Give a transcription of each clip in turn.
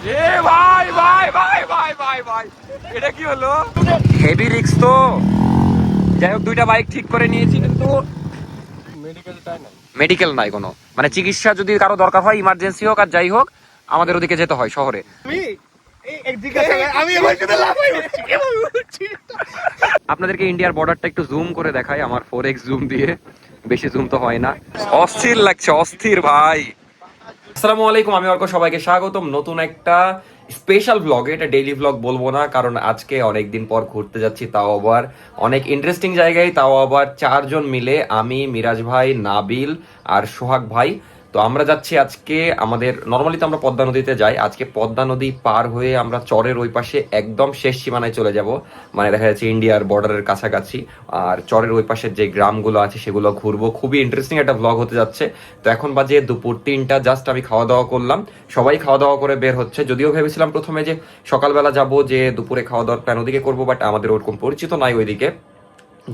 এ ভাই ভাই ভাই ভাই ভাই ভাই, এটা কি হলো? হেভি রিস্ক তো। যাই হোক, দুইটা বাইক ঠিক করে নিয়েছি, কিন্তু মেডিকেল নাই কোনো, মানে চিকিৎসা যদি কারো দরকার হয়, ইমার্জেন্সি হোক আর যাই হোক, আমাদের ওদিকে যেতে হয় শহরে। আপনাদেরকে ইন্ডিয়ার বর্ডারটা একটু জুম করে দেখাই আমার 4x জুম দিয়ে, বেশি জুম তো হয় না। অস্থির লাগছে, অস্থির ভাই। আসসালামু আলাইকুম, আমি অর্ক, সবাইকে স্বাগতম নতুন একটা স্পেশাল ব্লগে। এটা ডেইলি ব্লগ বলবো না, কারণ আজকে অনেকদিন পর ঘুরতে যাচ্ছি, তাও আবার অনেক ইন্টারেস্টিং জায়গায়, তাও আবার 4 জন মিলে, আমি, মিরাজ ভাই, নাবিল আর সোহাগ ভাই। তো আমরা যাচ্ছি আজকে, আমাদের নর্মালি তো আমরা পদ্মা নদীতে যাই, আজকে পদ্মা নদী পার হয়ে আমরা চরের ওই পাশে একদম শেষ সীমানায় চলে যাব, মানে দেখা যাচ্ছে ইন্ডিয়ার বর্ডারের কাছাকাছি। আর চরের ওই পাশের যে গ্রামগুলো আছে সেগুলো ঘুরবো, খুবই ইন্টারেস্টিং একটা ব্লগ হতে যাচ্ছে। তো এখন বাজে দুপুর 3টা, জাস্ট আমি খাওয়া দাওয়া করলাম, সবাই খাওয়া দাওয়া করে বের হচ্ছে। যদিও ভেবেছিলাম প্রথমে যে সকালবেলা যাব, যে দুপুরে খাওয়া দাওয়ার প্ল্যান ওদিকে করবো, বাট আমাদের ওরকম পরিচিত নাই ওইদিকে,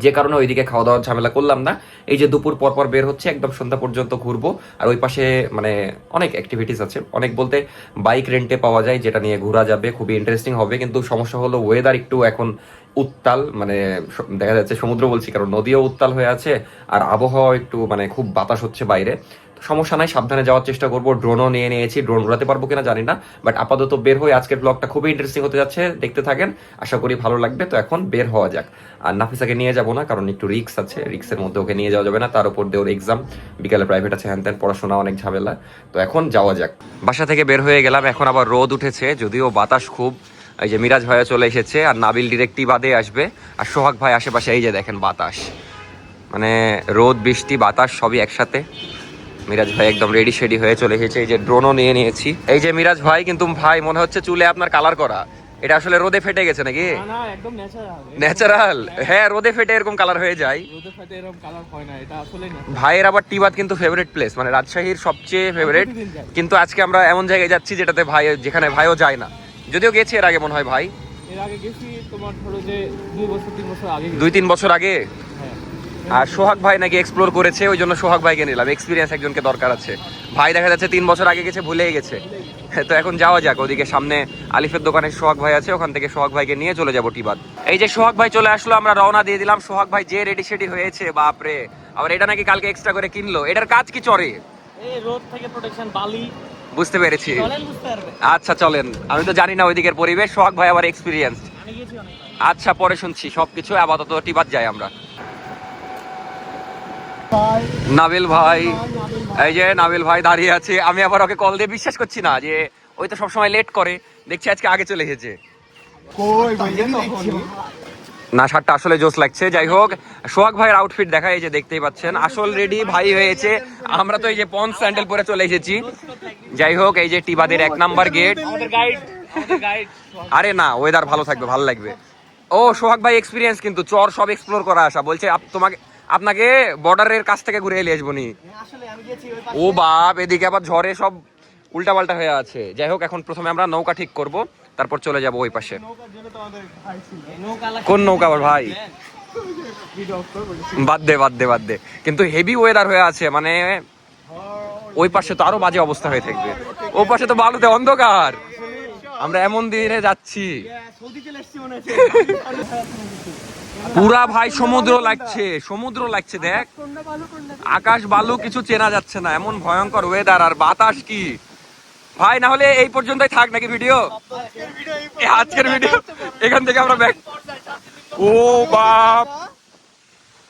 যে কারণে ওইদিকে খাওয়া দাওয়ার ঝামেলা করলাম না। এই যে দুপুর পর পর বের হচ্ছে, একদম সন্ধ্যা পর্যন্ত ঘুরবো। আর ওই পাশে মানে অনেক অ্যাক্টিভিটিস আছে, অনেক বলতে বাইক রেন্টে পাওয়া যায়, যেটা নিয়ে ঘোরা যাবে, খুবই ইন্টারেস্টিং হবে। কিন্তু সমস্যা হলো ওয়েদার একটু এখন উত্তাল, মানে দেখা যাচ্ছে সমুদ্র বলছি কারণ নদীও উত্তাল হয়ে আছে, আর আবহাওয়া একটু মানে খুব বাতাস হচ্ছে বাইরে। সমস্যা নাই, সাবধানে যাওয়ার চেষ্টা করবো। ড্রোনও নিয়ে নিয়েছি, ড্রোন উড়াতে পারবো কিনা জানি না, বাট আপাতত বের হয়ে আজকের ব্লগটা খুবই ইন্টারেস্টিং হতে যাচ্ছে, দেখতে থাকেন, আশা করি ভালো লাগবে। তো এখন বের হওয়া যাক। আর নাফিসাকে নিয়ে যাবো না, কারণ একটু রিস্ক আছে, রিস্কের মধ্যে ওকে নিয়ে যাওয়া যাবে না, তার উপর দিয়ে ওর এক্সাম, বিকালে প্রাইভেট আছে, হ্যান ত্যান, পড়াশোনা, অনেক ঝামেলা। তো এখন যাওয়া যাক। বাসা থেকে বের হয়ে গেলাম, এখন আবার রোদ উঠেছে, যদিও বাতাস খুব। এই যে মিরাজ ভাইয়া চলে এসেছে, আর নাবিল ডিরেক্টই বাদে আসবে, আর সোহাগ ভাই আশেপাশে। এই যে দেখেন বাতাস, মানে রোদ বৃষ্টি বাতাস সবই একসাথে। মিরাজ ভাই একদম রেডি শেডি হয়ে চলে এসেছে, এই যে ড্রোনও নিয়ে নিয়েছি। এই যে মিরাজ ভাই, কিন্তু ভাই মনে হচ্ছে চুলে আপনার কালার করা, এটা আসলে রোদে ফেটে গেছে নাকি? না, একদম ন্যাচারাল। ন্যাচারাল? হ্যাঁ, রোদে ফেটে এরকম কালার হয়ে যায়। রোদে ফেটে এরকম কালার হয় না, এটা আসলে ন্যাচারাল। ভাইয়ের আবার টিবাদ কিন্তু ফেভারিট প্লেস, মানে রাজশাহীর সবচেয়ে ফেভারিট। কিন্তু আজকে আমরা এমন জায়গায় যাচ্ছি যেটাতে ভাই, যেখানে ভাইও যায় না, যদিও গেছে এর আগে মনে হয় ভাই। এর আগে গেছি তোমার ধরো যে 2 বছর 3 বছর আগে। 2-3 বছর আগে। হ্যাঁ। আর সোহাগ ভাই নাকি এক্সপ্লোর করেছে, ওই জন্য সোহাগ ভাইকে নিলাম, এক্সপিরিয়েন্স একজনকে দরকার আছে। ভাই দেখা যাচ্ছে 3 বছর আগে গেছে, ভুলেই গেছে। তো এখন যাওয়া যাক, ওদিকে সামনে আলিফের দোকানে সোহাগ ভাই আছে, ওখান থেকে সোহাগ ভাইকে নিয়ে চলে যাবো টিবাদ। এই যে সোহাগ ভাই চলে আসলো, আমরা রওনা দিয়ে দিলাম। সোহাগ ভাই যে রেডি শেডি হয়েছে, বাপরে। আবার এটা নাকি কালকে এক্সট্রা করে কিনলো, এটার কাজ কি চরে? এই রোদ থেকে প্রোটেকশন, বালি। বুঝতে পেরেছি। চলেন, বুঝতে পারবে। আচ্ছা চলেন, আমি তো জানি না ওইদিকের পরিবেশ, সোহাগ ভাই আবার এক্সপিরিয়েন্স। আমি গেছি অনেক। আচ্ছা পরে শুনছি সবকিছু, আপাতত টিবাদ যাই আমরা। নাবিল ভাই, এই যে নাবিল ভাই দাঁড়িয়ে আছে, আমি আবার ওকে কল দিয়ে বিশ্বাস করছি না, যে ওই তো সবসময় লেট করে, দেখছি আজকে আগে চলে এসেছে। না, শার্টটা আসলে জোস লাগছে। যাই হোক, সোহাগ ভাইয়ের আউটফিট দেখা, এই যে দেখতেই পাচ্ছেন, আসল রেডি ভাই হয়েছে। আমরা তো এই যে পন্স স্যান্ডেল পরে চলে এসেছি। যাই হোক, এই যে টিবাদের 1 নাম্বার গেট। আমাদের গাইড। আরে না, ওয়েদার ভালো থাকবে, ভালো লাগবে। ও সোহাগ ভাই এক্সপিরিয়েন্স, কিন্তু চর সব এক্সপ্লোর করা আসা, বলছে আপনাকে বর্ডারের কাছ থেকে ঘুরে এলে আসবো নি। ও বাপ, এদিকে আবার ঝড়ে সব উল্টা পাল্টা হয়ে আছে। যাই হোক, এখন প্রথমে আমরা নৌকা ঠিক করব, তারপর চলে যাব ওই পাশে। কোন নৌকা আবার ভাই? বাদ দে বাদ দে বাদ দে, কিন্তু হেভি ওয়েদার হয়ে আছে, মানে ওই পাশে তো আরো বাজে অবস্থা হয়ে থাকবে। ওই পাশে তো বালুতে অন্ধকার, আমরা এমন দিনে যাচ্ছি। পুরা ভাই সমুদ্র লাগছে, সমুদ্র লাগছে, দেখ আকাশ বালু কিছু চেনা যাচ্ছে না, এমন ভয়ঙ্কর ওয়েদার। আর বাতাস কি ভাই! না হলে এই পর্যন্তই থাক নাকি ভিডিও, আজকের ভিডিও এখান থেকে আমরা ব্যাক। ও বাপ,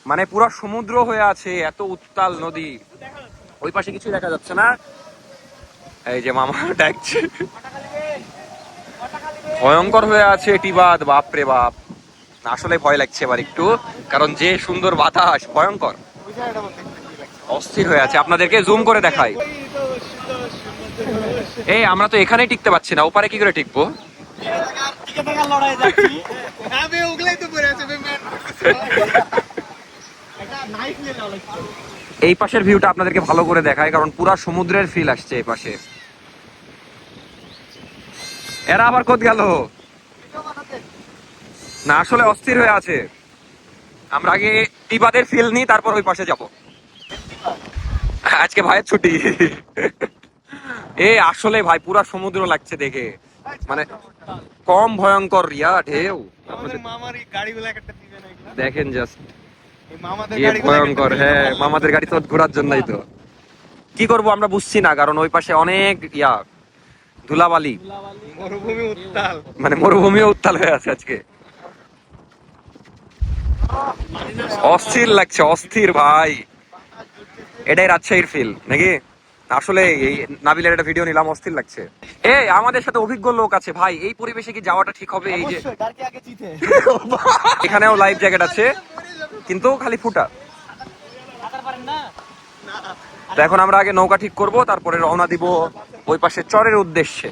মানে পুরা সমুদ্র হয়ে আছে, এত উত্তাল নদী, ওই পাশে কিছু দেখা যাচ্ছে না। এই যে মামা ডাকছে, ভয়ঙ্কর হয়ে আছে টিবাদ, বাপরে বাপ। আসলে ভয় লাগছে এবার একটু, কারণ যে সুন্দর বাতাস, ভয়ঙ্কর, অস্থির হয়ে আছে। আপনাদেরকে জুম করে দেখাই, এই আমরা তো এখানেই টিকতে পারছি না, ওপারে কি করে টিকবো? এই পাশের ভিউটা আপনাদেরকে ভালো করে দেখায়, কারণ পুরা সমুদ্রের ফিল আসছে এই পাশে। এরা আবার কোথ গেল? না আসলে অস্থির হয়ে আছে, আমরা আগে টিবাদের ফিল নিই, তারপর ওই পাশে যাব। আজকে ভাইয়ের ছুটি। এ আসলে ভাই পুরা সমুদ্র লাগছে দেখে, মানে কম ভয়ঙ্কর রিয়া ঢেউ। আমাদের মামার এই গাড়িগুলো একটা দিবে না এগুলা? দেখেন জাস্ট এই মামাদের কি গাড়িগুলো ভয়ঙ্কর। একটা হ্যাঁ, দিবে না? মামাদের গাড়ি তো ঘোরার জন্যই তো। কি করব আমরা বুঝছি না, কারণ ওই পাশে অনেক ধুলাবালি, মরুভূমি উত্তাল। মানে মরুভূমিও উত্তাল হয়ে আছে আজকে। অস্থির লাগছে, অস্থির ভাই। এটাই রাজশাহীর ফিল নাকি? আসলে এই নাবিলের একটা ভিডিও নিলাম, অস্থির লাগছে। এই আমাদের সাথে অভিজ্ঞ লোক আছে ভাই, এই পরিবেশে কি যাওয়াটা ঠিক হবে? এই যে অবশ্যই, কার কে আগে জিতে? এখানেও লাইফ জ্যাকেট আছে, কিন্তু খালি ফুটা। তো এখন আমরা আগে নৌকা ঠিক করব, তারপরে রওনা দিব ওই পাশে চরের উদ্দেশ্যে।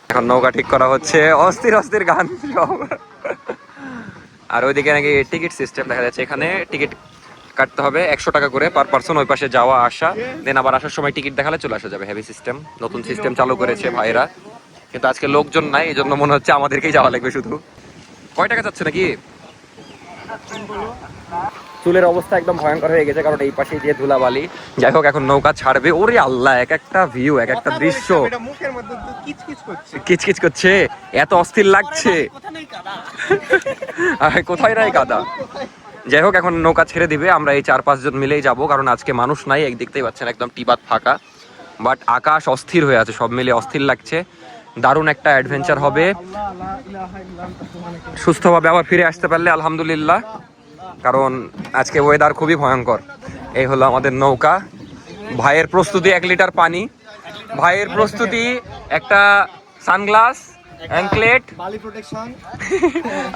এখন নৌকা ঠিক করা হচ্ছে, অস্থির অস্থির গান সব। আর ওইদিকে নাকি টিকিট সিস্টেম দেখা যাচ্ছে, এখানে টিকিট কাটতে হবে 100 টাকা করে পার পার্সন, ওই পাশে যাওয়া আসা। দেন আবার আসার সময় টিকিট দেখালে চলে আসা যাবে। হেভি সিস্টেম, নতুন সিস্টেম চালু করেছে ভাইরা, কিন্তু আজকে লোকজন নাই, এই জন্য মনে হচ্ছে আমাদেরকেই যাওয়া লাগবে শুধু। কয় টাকা যাচ্ছে নাকি? চুলের অবস্থা একদম ভয়ঙ্কর হয়ে গেছে, কারণ এই পাশে যে ধুলাবালি। যাই হোক, এখন নৌকা ছাড়বে। ওরে আল্লাহ, এক একটা ভিউ, এক একটা দৃশ্য এটা মুখের মধ্যে তো কিচকিচ করছে। কিচকিচ করছে, এত অস্থির লাগছে। কোথায় নাই কাদা। যাই হোক, এখন নৌকা ছেড়ে দিবে, আমরা এই 4-5 জন মিলেই যাব, কারণ আজকে মানুষ নাই। এক দেখতেই পাচ্ছেন একদম টিবাত ফাঁকা, বাট আকাশ অস্থির হয়ে আছে, সব মিলে অস্থির লাগছে। দারুণ একটা অ্যাডভেঞ্চার হবে। সুস্থভাবে আবার ফিরে আসতে পারলে আলহামদুলিল্লাহ, কারণ আজকে ওয়েদার খুবই ভয়ঙ্কর। এই হলো আমাদের নৌকা। ভাইয়ের প্রস্তুতি 1 লিটার পানি, ভাইয়ের প্রস্তুতি একটা সানগ্লাস, অ্যাঙ্কলেট, বালি প্রোটেকশন।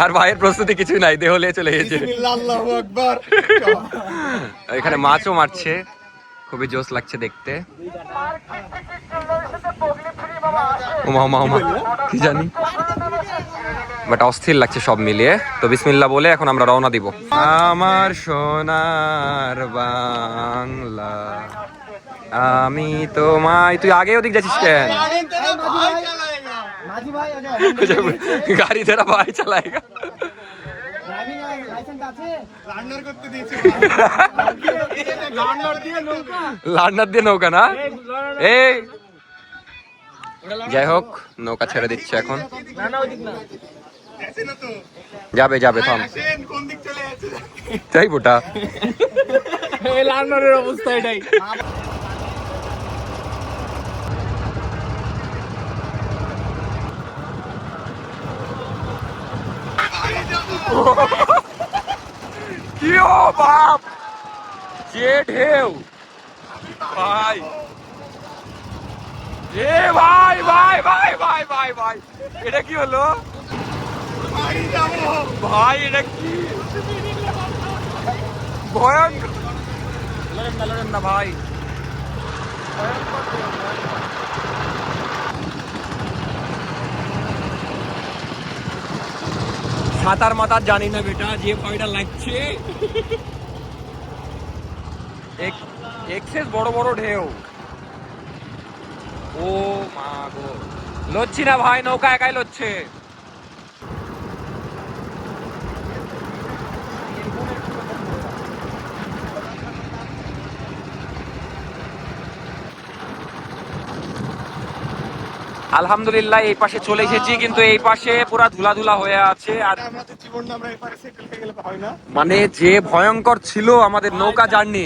আর ভাইয়ের প্রস্তুতি কিছুই নাই, দেহ নিয়ে চলে গেছে। বিসমিল্লাহ, আল্লাহু আকবার। এখানে মাছও মারছে, খুবই জোস লাগছে দেখতে। ওমা ওমা ওমা, কি জানি, বাট অস্থির লাগছে সব মিলিয়ে। তো বিসমিল্লাহ বলে এখন আমরা রওনা দিব। আমার সোনার বাংলা, আমি তোমায়। তুই আগে ওদিক যাচ্ছিস কেন? মাঝি ভাই, গাড়ি তেরা ভাই চালায়েগা। ড্রাইভিং লাইসেন্স আছে? লার্নার করতে দিয়েছি। লার্নার দিয়ে নৌকা। লার্নার দিয়ে নৌকা না? এই যাই হোক, নৌকা ছেড়ে দিচ্ছে এখন। না না ওইদিক না। আছে না তো? যাবে যাবে, থাম। আসেন, কোন দিক চলে যাচ্ছে? তাই বোটা। এই লার্নারের অবস্থা এটাই। কি ও বাপ, যে ঢেউ ভাই। এ ভাই ভাই ভাই ভাই ভাই ভাই, এটা কি হলো বাড়ি যাবো। ভাই? এটা কি ভয়ঙ্কর। লড়েন না ভাই। সাঁতার মাতার জানি না বেটা, যে ভয়টা লাগছে। এক্সেস বড় বড় ঢেউ। ও মা গো, লড়ছি না ভাই, নৌকা একাই লড়ছে। আলহামদুলিল্লাহ এই পাশে চলে এসেছি, কিন্তু এই পাশে পুরা ধুলা ধুলা হয়ে আছে। আর আমাদের জীবন আমরা এপারে সেটেল হয়ে গেলে হয় না। মানে যে ভয়ঙ্কর ছিল আমাদের নৌকা জার্নি,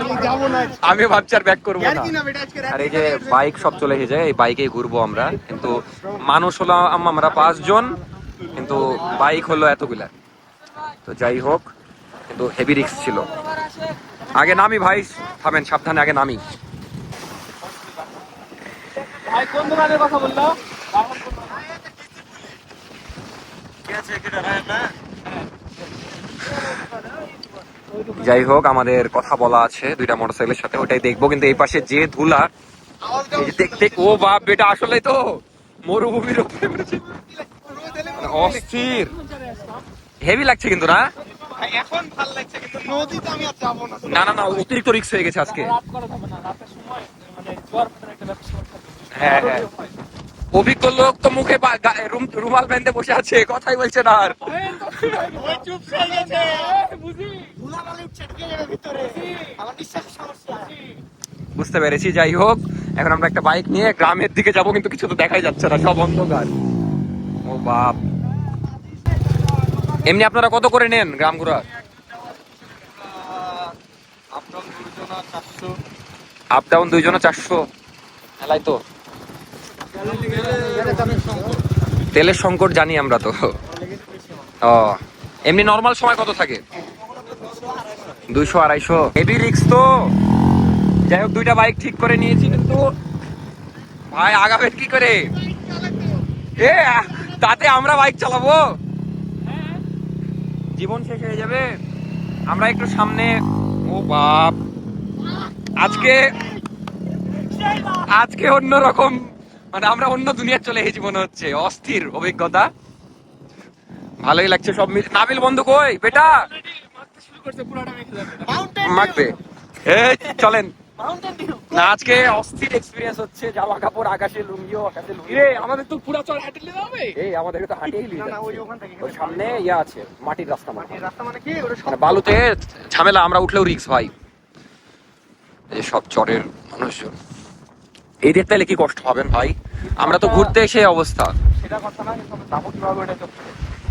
আমি যাবো না। আমি ভাবছি আর ব্যাক করবো ইয়ার না। কি না বেটা, আজকে আর এই যে বাইক সব চলে এসেছে, এই বাইকেই ঘুরবো আমরা, কিন্তু মানুষ হলো আমরা 5 জন, কিন্তু বাইক হলো এতগুলা। তো যাই হোক, কিন্তু হেভি রিস্ক ছিল। আগে নামি ভাই, থামেন, সাবধানে আগে নামি। ভাই কোন দোকানের কথা বললো? যাই হোক, আমাদের কথা বলা আছে 2টা মোটরসাইকেলের সাথে, ওটাই দেখবো। কিন্তু এই পাশে যে ধুলা, এই যে দেখতে, ও বাপ বেটা, আসলে তো মরুভূমির উপরে পড়েছে। মানে অস্থির, হেভি লাগছে কিন্তু না? এখন ভাল লাগছে, কিন্তু নদীতে আমি আর যাবো না। না না না, অতিরিক্ত রিস্ক হয়ে গেছে আজকে। রাত করা যাবে না, রাতের সময় মানে জোয়ার ভাটার একটা ব্যবস্থা করতে হবে। হ্যাঁ হ্যাঁ, অভিজ্ঞ লোক তো মুখে রুমাল বেঁধে বসে আছে, কথাই বলছে না আর। ওই চুপ হয়ে গেছে। বুঝি ধুলাবালি ছিটকে যাবে ভিতরে, আমার নিঃশ্বাসের সমস্যা। বুঝতে পেরেছি। যাই হোক, এখন আমরা একটা বাইক নিয়ে গ্রামের দিকে যাব, কিন্তু কিছু তো দেখাই যাচ্ছে না, সব অন্ধকার। ও বাপ। এমনি আপনারা কত করে নেন গ্রাম ঘোরা? আপ ডাউন 2 জনা 400। হেলাই তো তেলের সংকট জানি আমরা তো। ও, এমনি নর্মাল সময় কত থাকে? 200-250। হেভি রিস্ক তো। যাই হোক, 2টা বাইক ঠিক করে নিয়েছি, কিন্তু ভাই আগাবেন কি করে? এ তাতে আমরা বাইক চালাবো, জীবন শেষ হয়ে যাবে। আমরা একটু সামনে। ও বাপ, আজকে আজকে অন্যরকম, মানে আমরা অন্য দুনিয়া চলে এসেছি মনে হচ্ছে। অস্থির অভিজ্ঞতা, ভালোই লাগছে সব মিলে। নাবিল বন্ধু কই বেটা? মাখবে। এই চলেন না, আজকে অস্থির এক্সপেরিয়েন্স হচ্ছে। জামা কাপড় আকাশে, লুঙ্গিও আকাশে লুঙ্গি। আমাদের তো পুরা চল হাঁটলে যাবে। এই আমাদেরকে তো হাঁটিয়েই নিয়ে না, ওই যাচ্ছে। ওখান থেকে ওই সামনে ইয়া আছে, মাটির রাস্তা। এই রাস্তা মানে কি ওটা মানে বালুতে ঝামেলা, আমরা উঠলেও রিস্ক ভাই। এই সব চরের মানুষজন এই দেখতে এলে কি কষ্ট হবেন ভাই। আমরা তো ঘুরতে এসে অবস্থা। সেটা কথা না, কিন্তু আমরা যাবো কিভাবে ওটা তো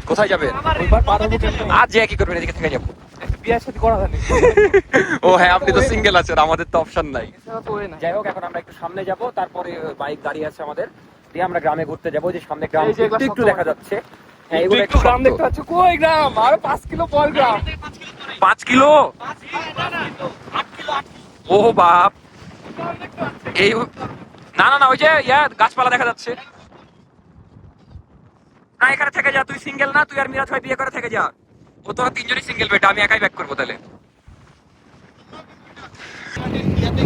কোথায় যাবেন? ওইবার পার হবো কেমনে? আজ যে কি করবেন, এদিকে থেকে যাবো। বিয়ের সাথে করা জানি ও হ্যাঁ, আপনি তো সিঙ্গেল আছেন, আমাদের তো অপশন নাই। এছাড়া তো ওই না। যাই হোক, এখন আমরা একটু সামনে যাব, তারপরে বাইক দাঁড়িয়ে আছে আমাদের, দিয়ে আমরা গ্রামে ঘুরতে যাবো। যে সামনে গ্রাম এই যে এগুলো একটু শক্ত দেখা যাচ্ছে। হ্যাঁ, এগুলো একটু গ্রাম দেখতে পাচ্ছ? কই গ্রাম? আর 5 কিলো পর গ্রাম। 5 কিলো। ও বাপ, এই না না না, ওই যে গাছপালা দেখা যাচ্ছে না। এখানে থেকে যা, তুই সিঙ্গেল না? তুই আর মিরাজ ভাই বিয়ে করে থেকে যা। ও তোরা 3 জনই সিঙ্গেল বেটা, আমি একাই ব্যাক করবো তাহলে।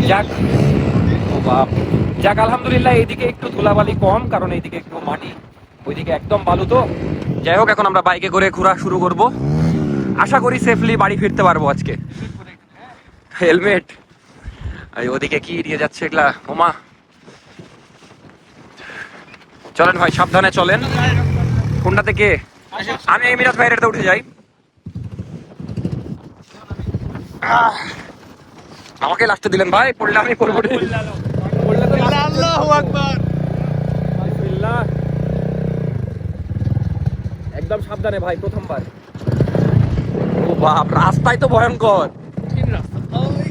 যাক, ও বাপ, যাক আলহামদুলিল্লাহ। এইদিকে একটু ধুলাবালি কম, কারণ এইদিকে একটু মাটি, ওইদিকে একদম বালু তো। যাই হোক, এখন আমরা বাইকে করে ঘোরা শুরু করব। আশা করি সেফলি বাড়ি ফিরতে পারবো আজকে। হেলমেট, ওদিকে কি দিয়ে যাচ্ছে এগুলা? ওমা, চলেন ভাই, সাবধানে চলেন। কোনটা থেকে? আমি এই মিরাজ ভাইয়ের উঠে যাই। আমাকে লাস্টে দিলেন ভাই, পড়লে আমি পড়বো। আল্লাহু আকবার। একদম সাবধানে ভাই, প্রথমবার। ও বাপ, রাস্তায় তো ভয়ঙ্কর। কঠিন রাস্তা। ওই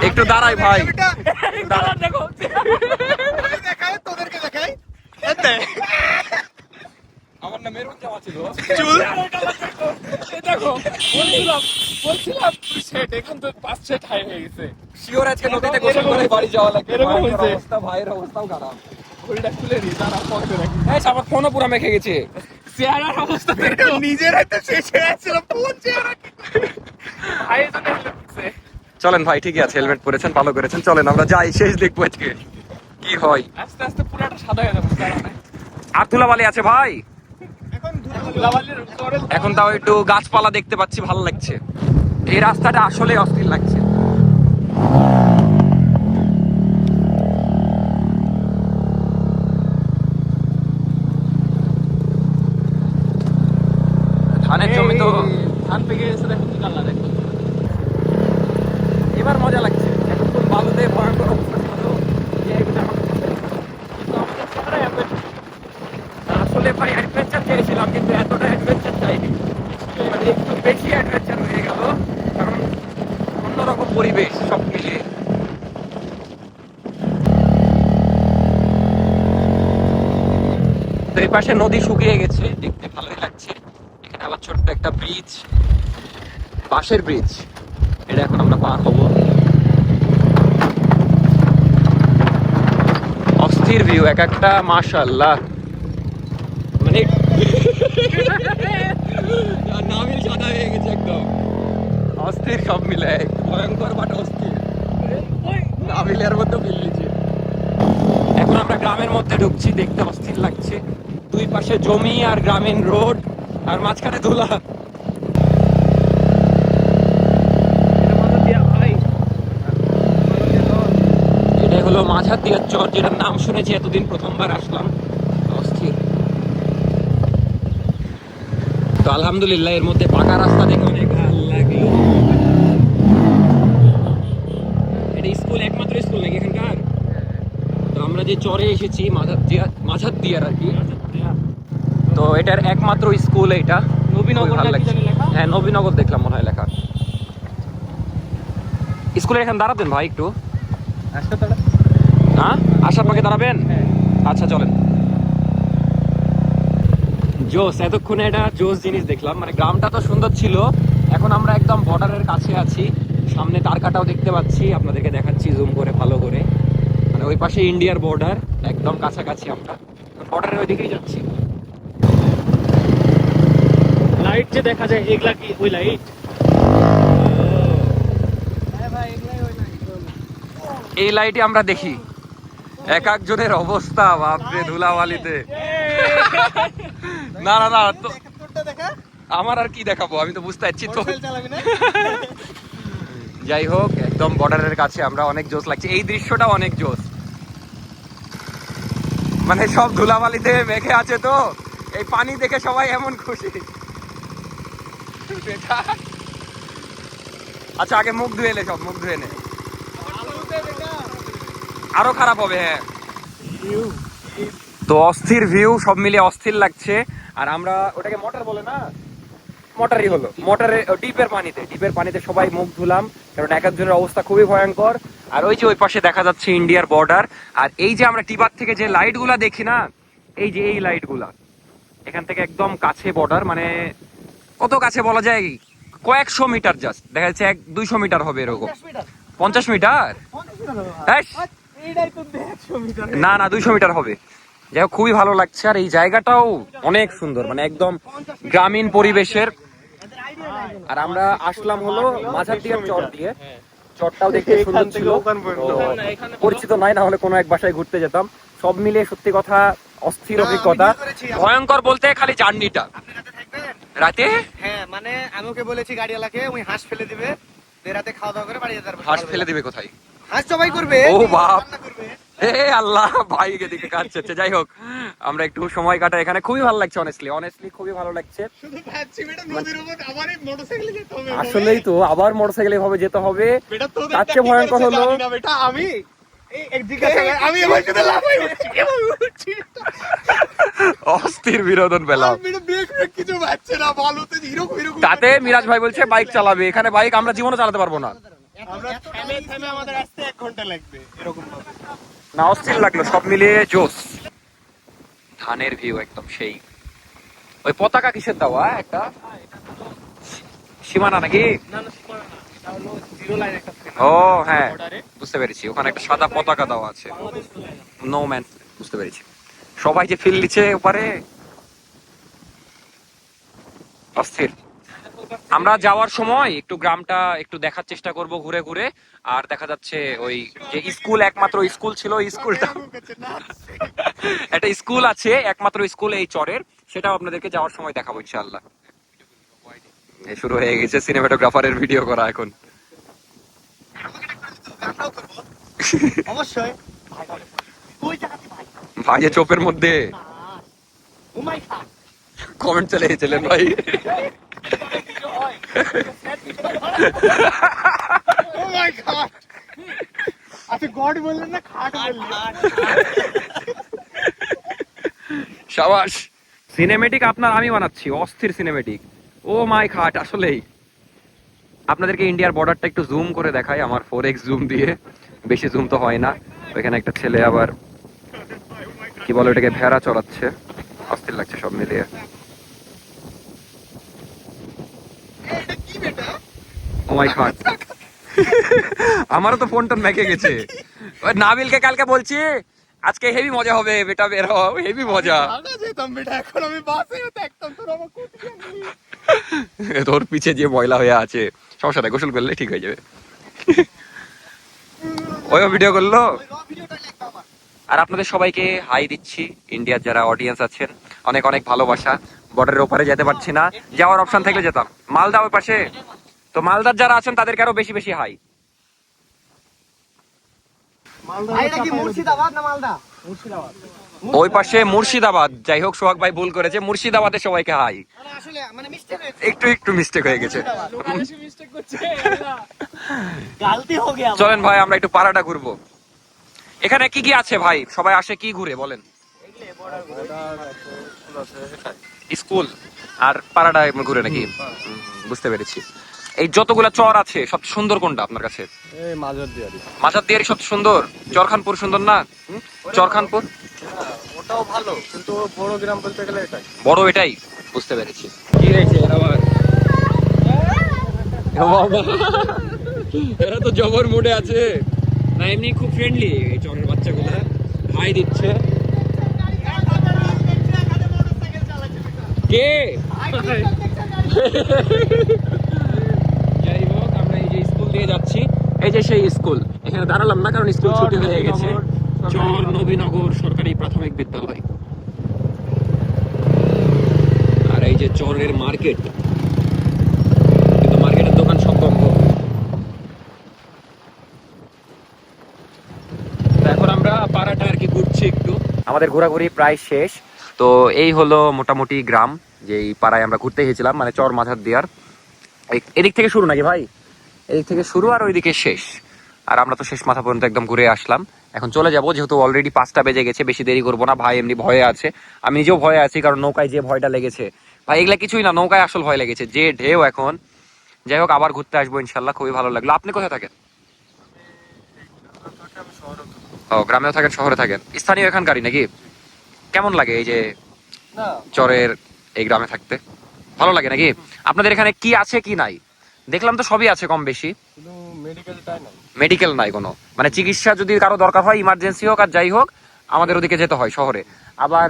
একটু দাঁড়াই ভাই। দেখো, দেখাই তোদেরকে দেখাই। আমার নাম মেরুন জামা ছিল। দেখো, বলছিলাম তুই সেট, এখন তো 5 সেট হাই হয়ে গেছে। শিওর আজকে নদীতে গোসল করে বাড়ি যাওয়া লাগবে। এরকম ভয়ঙ্কর হয়েছে। অবস্থা, ভাইয়ের অবস্থাও খারাপ। ঘড়িটা খুলে নি, তারা পকেটে রাখি। এই আমার ফোনও পুরো মেখে গেছে। চেহারার অবস্থা নিজের হাতে শেষ হয়ে যাচ্ছিল ফোন চেহারা। ভাই জন্য লাগছে। চলেন ভাই, ঠিকই আছে, হেলমেট পরেছেন, ভালো করেছেন। চলেন আমরা যাই, শেষ দেখবো আজকে কি হয়। আস্তে আস্তে পুরাটা সাদা হয়ে যাবে কারণে। আর ধুলাবালি আছে ভাই। এখন লাভালের করে এখন তাও একটু গাছপালা দেখতে পাচ্ছি, ভালো লাগছে। এই রাস্তাটা আসলে অস্থির লাগছে। ধানের জমি তো ধান পেকে গেছে, দেখো কি কালা দেখো। এবার মজা লাগছে। এতক্ষণ বালুতে ভয়ঙ্কর অবস্থা ছিল তো, যে এগুলো আমার পছন্দ। কিন্তু আমাদের শহরে আসলে ভাই অ্যাডভেঞ্চার চেয়েছিলাম, কিন্তু এতটা অ্যাডভেঞ্চার চাইনি। মানে একটু বেশি অ্যাডভেঞ্চার হয়ে গেল, কারণ অন্যরকম পরিবেশ সব মিলিয়ে। তো এই পাশে নদী শুকিয়ে গেছে, দেখতে ভালোই লাগছে। এখানে আবার ছোট্ট একটা ব্রিজ, বাঁশের ব্রিজ, এটা এখন আমরা পার হবো। অস্থির ভিউ এক একটা, মাশাআল্লাহ। নাবিল এক ভয়ঙ্কর বাট অস্থির নাবিলের মধ্যে মিলিয়েছে। এখন আমরা গ্রামের মধ্যে ঢুকছি, দেখতে অস্থির লাগছে। দুই পাশে জমি আর গ্রামীণ রোড আর মাঝখানে ধুলা। এটাই হলো মাঝারদিয়ার চর, যেটার নাম শুনেছি এতদিন, প্রথমবার আসলাম। অস্থির। তো আলহামদুলিল্লাহ এর মধ্যে পাকা রাস্তা দেখে অনেক ভালো লাগলো। এটা স্কুল, একমাত্র স্কুল নাকি এখানকার? তো আমরা যে চরে এসেছি মাঝারদিয়ার আর কি, তো এটার একমাত্র স্কুল এটা। নবীনগর ভালো নাকি লাগছে। জানি লেখা? হ্যাঁ নবীনগর দেখলাম মনে হয় লেখা। স্কুলে এখানে দাঁড়াতেন ভাই একটু? হ্যাঁ আসার পাকে দাঁড়াবেন? আচ্ছা চলেন। জোস, এতক্ষণে একটা জোস জিনিস দেখলাম। মানে গ্রামটা তো সুন্দর ছিল, এখন আমরা একদম বর্ডারের কাছে আছি। সামনে তারকাটাও দেখতে পাচ্ছি, আপনাদেরকে দেখাচ্ছি জুম করে ভালো করে। মানে ওই পাশে ইন্ডিয়ার বর্ডার, একদম কাছাকাছি আমরা বর্ডারের ওই দিকেই যাচ্ছি। লাইট যে দেখা যায় এগুলা কি ওই লাইট? এই লাইটে আমরা দেখি এক একজনের অবস্থা, বাপরে ধুলাবালিতে। না না না তো আমার আর কি দেখাবো, আমি তো বুঝতে পারছি তো। যাই হোক, একদম বর্ডারের কাছে আমরা, অনেক জোস লাগছে। এই দৃশ্যটা অনেক জোস, মানে সব ধুলাবালিতে মেখে আছে তো, এই পানি দেখে সবাই এমন খুশি। আচ্ছা আগে মুখ ধুয়ে এলে, সব মুখ ধুয়ে নে, আরো খারাপ হবে। হ্যাঁ তো অস্থির ভিউ, সব মিলিয়ে অস্থির লাগছে। আর আমরা ওটাকে মোটর বলে না, মোটরই হলো, মোটরে ডিপের পানিতে সবাই মুখ ধুলাম, কারণ এক একজনের অবস্থা খুবই ভয়ঙ্কর। আর ওই যে ওই পাশে দেখা যাচ্ছে ইন্ডিয়ার বর্ডার। আর এই যে আমরা টিবার থেকে যে লাইট গুলা দেখি না, এই যে এই লাইট গুলা, এখান থেকে একদম কাছে বর্ডার। মানে কত কাছে বলা যায়, কয়েকশো মিটার, জাস্ট দেখা যাচ্ছে 100-200 মিটার হবে এরকম। 50 মিটার? না না 200 মিটার হবে। যাই হোক খুবই ভালো লাগছে। আর এই জায়গাটাও অনেক সুন্দর, মানে একদম গ্রামীণ পরিবেশের। আর আমরা আসলাম হলো মাঝারদিয়ার চর দিয়ে, চরটাও দেখতে সুন্দর ছিল। তো পরিচিত নয়, না হলে কোনো এক বাসায় ঘুরতে যেতাম। সব মিলিয়ে সত্যি কথা অস্থির অভিজ্ঞতা। ভয়ঙ্কর বলতে খালি জার্নিটা। রাতে? হ্যাঁ, মানে আমি ওকে বলেছি গাড়িওয়ালাকে ওই হাঁস ফেলে দিবে, রাতে খাওয়া দাওয়া করে বাড়ি যেতে পারবে। হাঁস ফেলে দিবে কোথায়? হাঁস জবাই করবে। ও বাপ, এ আল্লাহ, ভাইকে দিকে কাটছে। যাই হোক, আমরা একটু সময় কাটা এখানে, খুবই ভালো লাগছে। অনেস্টলি খুবই ভালো লাগছে। শুধু ভাবছি বেটা নদীর উপর আবারই মোটরসাইকেলে যেতে হবে। আসলেই তো আবার মোটরসাইকেলে ভাবে যেতে হবে। বেটা তোদের তার চেয়ে ভয়ঙ্কর হলো না বেটা, আমি এই একদিকে আমি এবার শুধু লাফাই উঠছি। অস্থির বিনোদন পেলাম। বেটা ব্রেক কিছু বাজছে না, ভালোতে হিরো তাতে মিরাজ ভাই বলছে বাইক চালাবে, এখানে বাইক আমরা জীবনে চালাতে পারবো না। আমরা থেমে আমাদের আসতে 1 ঘন্টা লাগবে এরকম ভাবে। না অস্থির লাগলো, সব মিলিয়ে জোস। ধানের ভিউ একদম সেই। ওই পতাকা কিসের দেওয়া একটা সীমানা নাকি? না না সীমানা না, এটা হলো জিরো লাইন একটা থাকে না ও হ্যাঁ বর্ডারে, বুঝতে পেরেছি, ওখানে একটা সাদা পতাকা দেওয়া আছে। নো ম্যান, বুঝতে পেরেছি। সবাই যে ফিল দিচ্ছে ওপারে, অস্থির। আমরা যাওয়ার সময় একটু গ্রামটা একটু দেখার চেষ্টা করব ঘুরে ঘুরে। আর দেখা যাচ্ছে ওই যে স্কুল, একমাত্র স্কুল ছিল, স্কুলটা একটা স্কুল আছে, একমাত্র স্কুল এই চরের, সেটাও আপনাদেরকে যাওয়ার সময় দেখাবো ইনশাআল্লাহ। এই শুরু হয়ে গেছে সিনেমাটোগ্রাফারের ভিডিও করা এখন। অবশ্যই ওই জায়গাতে ভাই ভাইয়ের চোপের মধ্যে ঘুমাই খা। কমেন্ট চলে এসেছিলেন ভাই। ও মাই গড, আচ্ছা গড বললেন না, খাট বললেন। সাবাস। সিনেমেটিক আপনার আমি বানাচ্ছি, অস্থির সিনেমেটিক। ও মাই খাট। আসলেই আপনাদেরকে ইন্ডিয়ার বর্ডারটা একটু জুম করে দেখাই আমার 4x জুম দিয়ে, বেশি জুম তো হয় না। ওইখানে একটা ছেলে আবার কি বলে ওটাকে, ভেড়া চড়াচ্ছে। অস্থির লাগছে সব মিলিয়ে। ও মাই গড, আমারও তো ফোন টোন মেকে গেছে। ওই নাবিলকে কালকে বলছি আজকে হেভি মজা হবে বেটা, বের হও, হেভি মজা। যেতাম বেটা, এখন আমি বাসে থাকতাম, তোর আমার কোথায় তোর পিছে যে ময়লা হয়ে আছে সমস্যা নাই, গোসল করলে ঠিক হয়ে যাবে। ওইও ভিডিও করলো। আর আপনাদের সবাইকে হাই দিচ্ছি, ইন্ডিয়ার যারা অডিয়েন্স আছেন অনেক অনেক ভালোবাসা। বর্ডারের ওপারে যেতে পারছি না, যাওয়ার অপশন থাকলে যেতাম। মালদা ওই পাশে, তো মালদার যারা আছেন তাদেরকে আরো বেশি বেশি হাই। এটা কি মুর্শিদাবাদ না মালদা? মুর্শিদাবাদ। ওই পাশে মুর্শিদাবাদ, যাই হোক সোহাগ ভাই ভুল করেছে, মুর্শিদাবাদের সবাইকে হাই। আসলে মানে মিস্টেক হয়েছে, একটু একটু মিস্টেক হয়ে গেছে। বেশি মিস্টেক করছে গালতি হয়ে গেছে। চলেন ভাই আমরা একটু পাড়াটা ঘুরবো। এখানে কি কি আছে ভাই, সবাই আসে কি ঘুরে বলেন? স্কুল আর পাড়াটা ঘুরে নাকি? বুঝতে পেরেছি। এই যতগুলা চর আছে সবচেয়ে সুন্দর কোনটা আপনার কাছে? এই মাঝারদিয়ারি। মাঝারদিয়ারি সবচেয়ে সুন্দর? চরখানপুর সুন্দর না? চরখানপুর ওটাও ভালো, কিন্তু বড় গ্রাম বলতে গেলে এটাই বড়, এটাই বুঝতে পেরেছি। কি হয়েছে আবার? এরা তো জবর মুডে আছে না, এমনি খুব ফ্রেন্ডলি এই চরের বাচ্চাগুলা, হাই দিচ্ছে। কে? যাই হোক আমরা এই যে স্কুল দিয়ে যাচ্ছি, এই যে সেই স্কুল, এখানে দাঁড়ালাম না কারণ স্কুল ছুটি হয়ে গেছে। চর নবীনগর সরকারি প্রাথমিক বিদ্যালয়। আর এই যে চরের মার্কেট, কিন্তু মার্কেটের দোকান সব বন্ধ। এখন আমরা পাড়াটা আর কি ঘুরছি একটু, আমাদের ঘোরাঘুরি প্রায় শেষ। তো এই হলো মোটামুটি গ্রাম, যে এই পাড়ায় আমরা ঘুরতে গেছিলাম, মানে চর মাঝারদিয়ার। এদিক থেকে শুরু নাকি ভাই? এদিক থেকে শুরু আর ওইদিকে শেষ। আর আমরা তো শেষ মাথা পর্যন্ত একদম ঘুরে আসলাম। এখন চলে যাবো, যেহেতু অলরেডি 5টা বেজে গেছে, বেশি দেরি করবো না। ভাই এমনি ভয়ে আছে, আমি নিজেও ভয়ে আছি, কারণ নৌকায় যে ভয়টা লেগেছে ভাই, এগুলা কিছুই না, নৌকায় আসল ভয় লেগেছে, যে ঢেউ এখন। যাই হোক আবার ঘুরতে আসবো ইনশাল্লাহ, খুবই ভালো লাগলো। আপনি কোথায় থাকেন? ও গ্রামেও থাকেন, শহরে থাকেন, স্থানীয় এখানকারই নাকি? কেমন লাগে এই যে চরের এই গ্রামে থাকতে? ভালো লাগে নাকি? আপনাদের এখানে কি আছে কি নাই? দেখলাম তো সবই আছে কম বেশি। মেডিকেল নাই কোনো, মানে চিকিৎসা যদি কারো দরকার হয়, ইমার্জেন্সি হোক আর যাই হোক, আমাদের ওদিকে যেতে হয় শহরে। আবার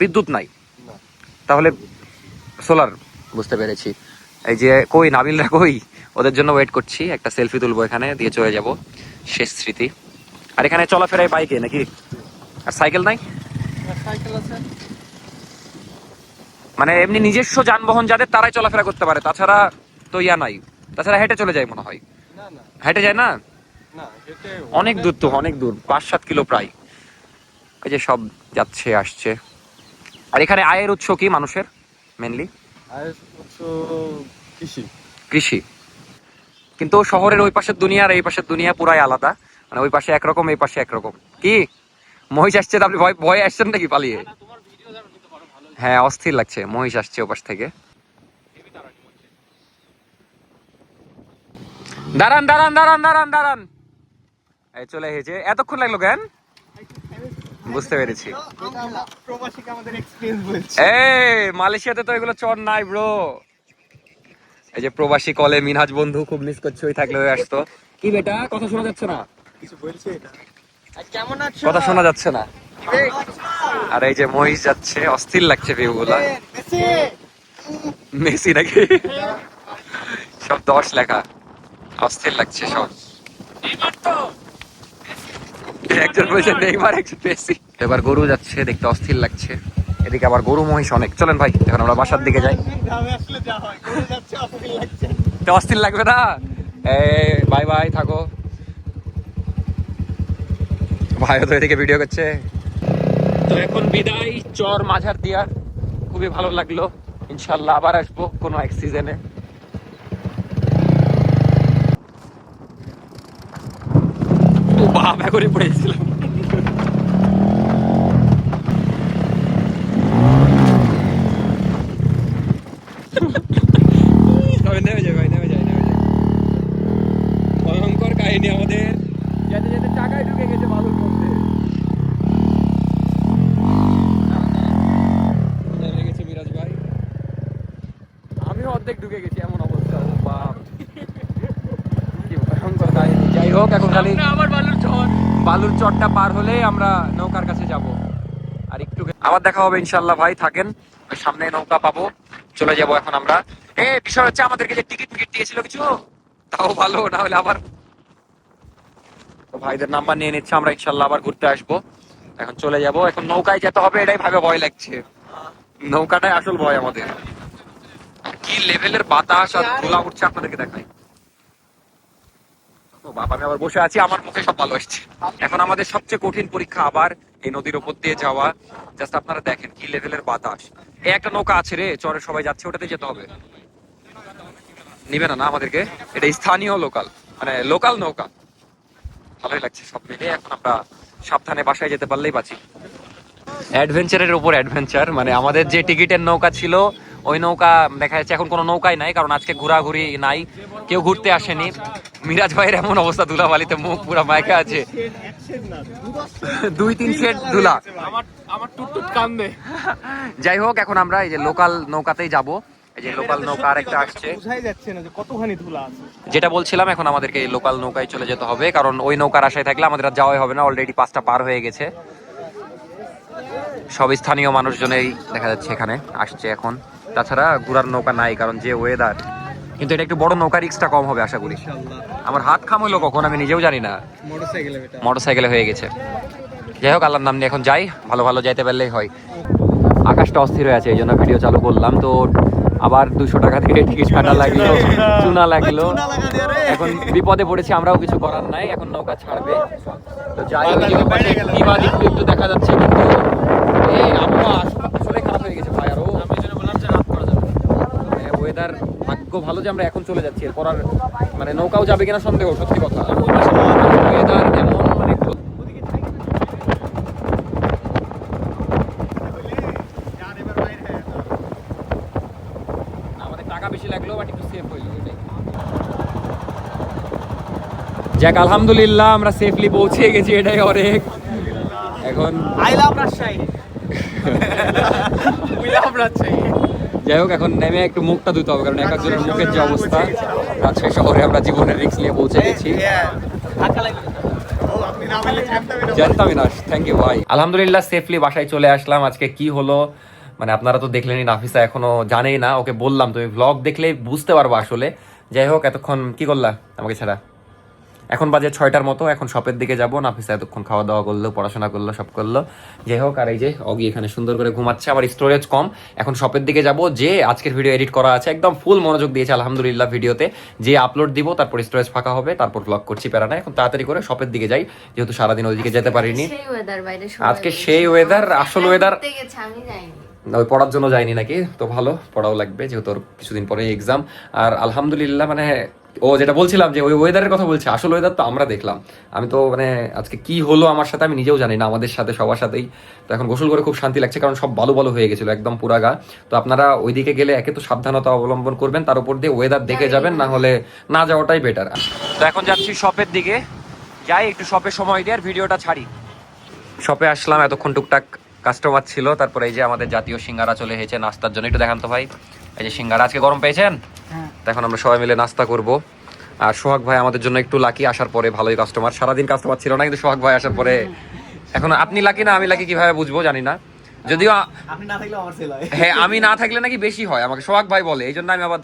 বিদ্যুৎ নাই, তাহলে সোলার। বুঝতে পেরেছি। এই যে কই নাবিলরা কই, ওদের জন্য ওয়েট করছি, একটা সেলফি তুলবো এখানে দিয়ে চলে যাব, শেষ স্মৃতি। আর এখানে চলাফেরায় বাইকে নাকি? আর সাইকেল নাই? সাইকেল আছে, মানে এমনি নিজস্ব যানবাহন যাদের, তারাই চলাফেরা করতে পারে, তাছাড়া তো ইয়া নাই। তাছাড়া হেঁটে চলে যায় মনে হয়। না না হেঁটে যায় না? না, হেঁটে অনেক দূর তো, অনেক দূর, 5-7 কিলো প্রায়। এই যে সব যাচ্ছে আসছে। আর এখানে আয়ের উৎস কি মানুষের? মেনলি আয়ের উৎস কৃষি। কৃষি। কিন্তু শহরের ওই পাশের দুনিয়া আর এই পাশের দুনিয়া পুরাই আলাদা, মানে ওই পাশে একরকম, এই পাশে একরকম। কি মহিষ আসছে? আপনি ভয়ে আসছেন নাকি পালিয়ে? হ্যাঁ অস্থির লাগছে, মহিষ আসছে ওপাশ থেকে। দাঁড়ান দাঁড়ান দাঁড়ান দাঁড়ান দাঁড়ান, এই চলে এসেছে। এতক্ষণ লাগলো কেন? বুঝতে পেরেছি। প্রবাসীকে আমাদের এক্সপেরিয়েন্স বলছি। এই মালয়েশিয়াতে তো এগুলো চর নাই ব্রো। এই যে প্রবাসী কলে মিনহাজ বন্ধু খুব মিস করছে, ওই থাকলে হয়ে আসতো। কি বেটা কথা শোনা যাচ্ছে না? কিছু বলছে এটা? কেমন আছো? কথা শোনা যাচ্ছে না। আর এই যে মহিষ যাচ্ছে, অস্থির লাগছে ভিউ গুলা। মেসি নাকি? সব 10 লেখা, অস্থির লাগছে সব। একজন বলছে নেইমার, একজন মেসি। এবার গরু যাচ্ছে, দেখতে অস্থির লাগছে। এদিকে আবার গরু মহিষ অনেক। চলেন ভাই এখন আমরা বাসার দিকে যাই। গ্রামে আসলে যা হয়, গরু যাচ্ছে, অস্থির লাগছে। তো অস্থির লাগবে না? বাই বাই, থাকো। ভাইও তো এদিকে ভিডিও করছে। তো এখন বিদায় চর মাঝারদিয়ার, খুবই ভালো লাগলো। ইনশাল্লাহ আবার আসবো কোনো এক সিজনে। ও বাবা করে পড়েছিলাম। নেমে যায় ভাই, নেমে যায়, নেমে যায়। ভয়ঙ্কর কাহিনী আমাদের, যেতে যেতে চাকায় ঢুকে গেছে বালুর মধ্যে। নেমে গেছে মিরাজ ভাই, আমিও অর্ধেক ঢুকে গেছি, এমন অবস্থা। ও বাপ, কি ভয়ঙ্কর কাহিনী। যাই হোক এখন খালি আবার বালুর চরটা পার হলে আমরা নৌকার কাছে যাব। আর একটু আবার দেখা হবে ইনশাল্লাহ ভাই, থাকেন। ওই সামনে নৌকা পাবো, চলে যাবো এখন আমরা। বিষয় হচ্ছে আমাদেরকে যে টিকিট দিয়েছিল কিছু, তাও ভালো, না হলে আবার ভাইদের নাম্বার নিয়ে নিচ্ছে, আমরা ইনশাল্লাহ আবার ঘুরতে আসবো। এখন চলে যাব, এখন নৌকায় যেতে হবে, এটাই ভাবে ভয় লাগছে। নৌকাটাই আসল ভয় আমাদের। কি লেভেলের বাতাস আর ধুলা উঠছে আপনাদেরকে দেখাই। বাবা আমি আবার বসে আছি, আমার মুখে সব ভালো আসছে। এখন আমাদের সবচেয়ে কঠিন পরীক্ষা আবার এই নদীর উপর দিয়ে যাওয়া। জাস্ট আপনারা দেখেন কি লেভেলের বাতাস। এই একটা নৌকা আছে রে, চরে সবাই যাচ্ছে, ওটাতে যেতে হবে। নিবে না আমাদেরকে, এটা স্থানীয় লোকাল, মানে লোকাল নৌকা। ভালোই লাগছে সব মিলে। এখন আমরা সাবধানে বাসায় যেতে পারলেই বাঁচি। অ্যাডভেঞ্চারের উপর অ্যাডভেঞ্চার, মানে আমাদের যে টিকিটের নৌকা ছিল ওই নৌকা দেখা যাচ্ছে এখন কোনো নৌকাই নাই, কারণ আজকে ঘোরাঘুরি নাই, কেউ ঘুরতে আসেনি। মিরাজ ভাইয়ের এমন অবস্থা, ধুলাবালিতে মুখ পুরা মাইকা আছে, 2-3 সেট ধুলা। আমার টুকটুক কান্দে। যাই হোক, এখন আমরা এই যে লোকাল নৌকাতেই যাব। এই যে লোকাল নৌকা আরেকটা আসছে, বুঝাই যাচ্ছে না যে কতখানি ধুলা আছে। যেটা বলছিলাম, এখন আমাদেরকে এই লোকাল নৌকায় চলে যেতে হবে, কারণ ওই নৌকার আশায় থাকলে আমাদের আর যাওয়াই হবে না। অলরেডি 5টা পার হয়ে গেছে। সব স্থানীয় মানুষজনেই দেখা যাচ্ছে এখানে আসছে এখন। তাছাড়া ঘোরার নৌকা নাই, কারণ যে ওয়েদার। কিন্তু এটা একটু বড় নৌকা, রিস্কটা কম হবে আশা করি। আমার হাত খাম হইলো কখন আমি নিজেও জানি না, মোটরসাইকেলে হয়ে গেছে। যাই হোক, আল্লাহর নাম নিয়ে এখন যাই, ভালো ভালো যাইতে পারলেই হয়। আকাশটা অস্থির হয়ে আছে, এই জন্য ভিডিও চালু করলাম। তো আবার 200 টাকা দিয়ে টিকিট কাটা লাগলো, চুনা লাগলো। এখন বিপদে পড়েছি, আমরাও কিছু করার নাই। এখন নৌকা ছাড়বে, তো যাই একটু দেখা যাচ্ছে, কিন্তু এই আবহাওয়া আসলে খারাপ হয়ে গেছে ভাই। আরো আমি যেন বললাম যে রাত করা যাবে, ওয়েদার ভাগ্য ভালো যে আমরা এখন চলে যাচ্ছি। এরপর আর মানে নৌকাও যাবে কিনা সন্দেহ, সত্যি কথা। ওয়েদার এমন মানে আমাদের টাকা বেশি লাগলো, বাট একটু সেফ হইলো। যাক, আলহামদুলিল্লাহ আমরা সেফলি পৌঁছে গেছি, এটাই অনেক। এখন I love Rajshahi. We love Rajshahi. যাই হোক, এখন নেমে একটু মুখটা ধুতে হবে, কারণ এক একজনের মুখের যে অবস্থা। রাজশাহী শহরে আমরা জীবনের রিস্ক নিয়ে পৌঁছে গেছি। জানতামই না, থ্যাংক ইউ ভাই। আলহামদুলিল্লাহ সেফলি বাসায় চলে আসলাম। আজকে কি হলো মানে আপনারা তো দেখলেনই, নাফিসা এখনো জানেই না। ওকে বললাম তুমি ভ্লগ দেখলেই বুঝতে পারবো আসলে। যাই হোক, এতক্ষণ কি করলা আমাকে ছাড়া? এখন বাজে 6টার মতো, এখন শপের দিকে যাবো। নাফিসা এতক্ষণ খাওয়া দাওয়া করলো, পড়াশোনা করলো, সব করলো। যাই হোক, আর এই যে অগি এখানে সুন্দর করে ঘুমাচ্ছে, আমার স্টোরেজ কম। এখন শপের দিকে যাব, যে আজকের ভিডিও এডিট করা আছে, একদম ফুল মনোযোগ দিয়েছে আলহামদুলিল্লাহ ভিডিওতে। যে আপলোড দিব, তারপর স্টোরেজ ফাঁকা হবে, তারপর ব্লগ করছি, প্যারা না। এখন তাড়াতাড়ি করে শপের দিকে যাই, যেহেতু সারাদিন ওইদিকে যেতে পারিনি। আজকে সেই ওয়েদার, আসল ওয়েদার। ওই পড়ার জন্য যাইনি নাকি, তো ভালো, পড়াও লাগবে যেহেতু ওর কিছুদিন পরে এক্সাম। আর আলহামদুলিল্লাহ মানে ও যেটা বলছিলাম যে ওই ওয়েদারের কথা বলছে, আসল ওয়েদার তো আমরা দেখলাম। আমি তো মানে আজকে কি হলো আমার সাথে আমি নিজেও জানি না, আমাদের সাথে সবার সাথেই। তো এখন গোসল করে খুব শান্তি লাগছে, কারণ সব বালু বালু হয়ে গেছিল একদম পুরা গা। তো আপনারা ওইদিকে গেলে একে তো সাবধানতা অবলম্বন করবেন, তার উপর দিয়ে ওয়েদার দেখে যাবেন, না হলে না যাওয়াটাই বেটার। তো এখন যাচ্ছি শপের দিকে, যাই একটু শপে সময় দিয়ে আর ভিডিওটা ছাড়ি। শপে আসলাম, এতক্ষণ টুকটাক কাস্টমার ছিল। তারপরে এই যে আমাদের জাতীয় সিঙ্গারা চলে এসেছে নাস্তার জন্য। একটু দেখান তো ভাই, এই যে সিঙ্গারা আজকে গরম পেয়েছেন। এখন আমরা সবাই মিলে নাস্তা করব। আর সোহাগ ভাই আমাদের জন্য একটু লাকি, আসার পরে ভালোই কাস্টমার। সারাদিন কাস্টমার ছিল না, কিন্তু সোহাগ ভাই আসার পরে এখন আপনি লাকি না আমি লাকি কিভাবে বুঝবো জানি না, যদিও আপনি না থাকলে আমার সেল হয়। হ্যাঁ, আমি না থাকলে নাকি বেশি হয়, আমাকে সোহাগ ভাই বলে। এই জন্য আমি আবার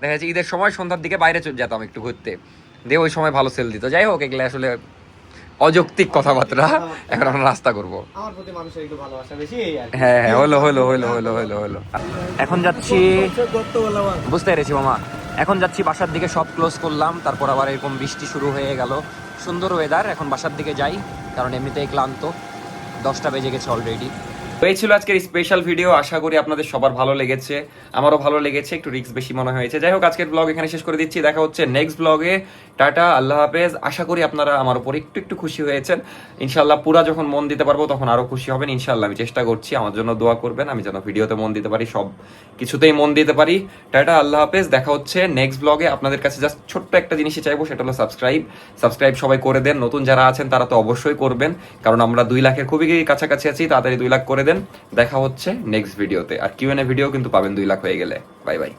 দেখা যাচ্ছে ঈদের সময় সন্ধ্যার দিকে বাইরে চলে যেতাম একটু ঘুরতে, দিয়ে ওই সময় ভালো সেল দিত। যাই হোক, এগুলো আসলে অযৌক্তিক কথাবার্তা। এখন আমরা নাস্তা করবো। আমার প্রতি মানুষের একটু ভালোবাসা বেশি, এই আর কি। হ্যাঁ হ্যাঁ, হলো। এখন যাচ্ছি, বুঝতে পেরেছি মামা। এখন যাচ্ছি বাসার দিকে, সব ক্লোজ করলাম। তারপর আবার এরকম বৃষ্টি শুরু হয়ে গেল, সুন্দর ওয়েদার। এখন বাসার দিকে যাই, কারণ এমনিতেই ক্লান্ত, 10টা বেজে গেছে অলরেডি। তো এই ছিল আজকের স্পেশাল ভিডিও। আশা করি আপনাদের সবার ভালো লেগেছে, আমারও ভালো লেগেছে। একটু রিস্ক বেশি মনে হয়েছে। যাই হোক, আজকের ব্লগ এখানে শেষ করে দিচ্ছি। দেখা হচ্ছে নেক্সট ব্লগে। টাটা, আল্লাহ হাফেজ। আশা করি আপনারা আমার উপর একটু খুশি হয়েছেন। ইনশাল্লাহ পুরা যখন মন দিতে পারবো তখন আরো খুশি হবেন ইনশাল্লাহ। আমি চেষ্টা করছি, আমার জন্য দোয়া করবেন, আমি যেন ভিডিওতে মন দিতে পারি, সব কিছুতেই মন দিতে পারি। টাটা, আল্লাহ হাফেজ। দেখা হচ্ছে নেক্সট ব্লগে। আপনাদের কাছে জাস্ট ছোট্ট একটা জিনিসই চাইবো, সেটা হলো সাবস্ক্রাইব সবাই করে দেন। নতুন যারা আছেন তারা তো অবশ্যই করবেন, কারণ আমরা 2 লাখের খুবই কাছাকাছি আছি। তাড়াতাড়ি 2 লাখ করে দেন। দেখা হচ্ছে নেক্সট ভিডিওতে। আর কিউএনএ ভিডিও কিন্তু পাবেন 2 লাখ হয়ে গেলে। Bye bye.